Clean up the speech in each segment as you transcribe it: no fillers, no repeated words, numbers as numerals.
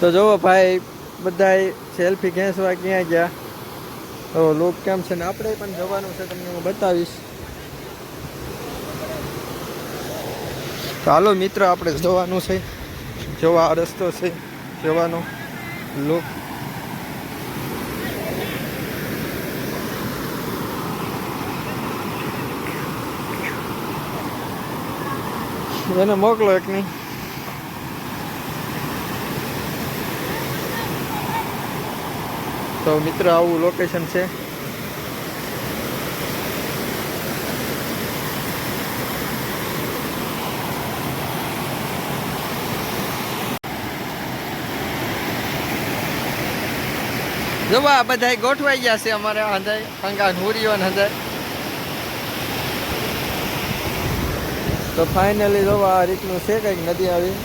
તો જોવો ભાઈ બધાય સેલ્ફી ખેંચવા ક્યાં ગયા, તો લોક કેમ છે ને આપણે પણ જવાનું છે, તમને હું બતાવીશ. ચાલો મિત્ર આપણે જવાનું છે, જોવા આ રસ્તો છે જવાનો લોક. એને મોકલો એક નહીં. તો મિત્ર આવું લોકેશન છે. જોવા બધા ગોઠવાઈ ગયા છે અમારે હંધાય હંગા હુરીઓ હંધાય. તો ફાઇનલી જોવા આ રીતનું છે કંઈક નદી આવી.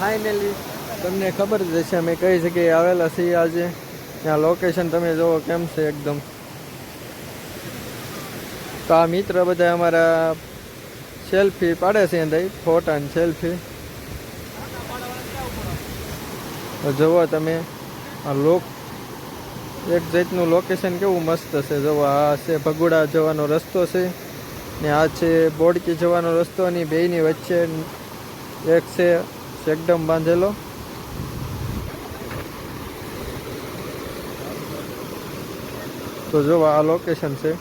ફાઇનલી તમને ખબર જ હશે અમે કઈ જગ્યાએ આવેલા છીએ આજે. ત્યાં લોકેશન તમે જુઓ કેમ છે એકદમ. તો આ મિત્ર બધા અમારા સેલ્ફી પાડે છે અંદર, ફોટા ને સેલ્ફી. જુઓ તમે આ એક જાતનું લોકેશન કેવું મસ્ત છે. જુઓ આ છે ભગુડા જવાનો રસ્તો છે ને આ છે બોડકી જવાનો રસ્તો, અને બેયની વચ્ચે એક છે એકદમ બાંધેલો. તો જો આ લોકેશન છે.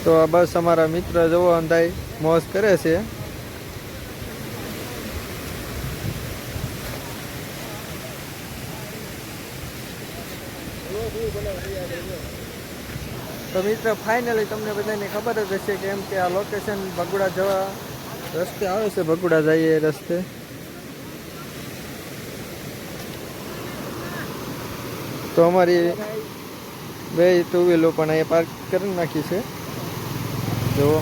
તો આ બસ અમારા મિત્ર જોવો અંધાઈ મોજ કરે છે. તો મિત્ર ફાઇનલી તમને બધાને ખબર જ હશે કેમ કે આ લોકેશન ભગુડા જવા રસ્તે આવે છે. ભગુડા જઈએ એ રસ્તે. તો અમારી બે ટુ વ્હીલો પણ અહીંયા પાર્ક કરી નાખી છે. જુઓ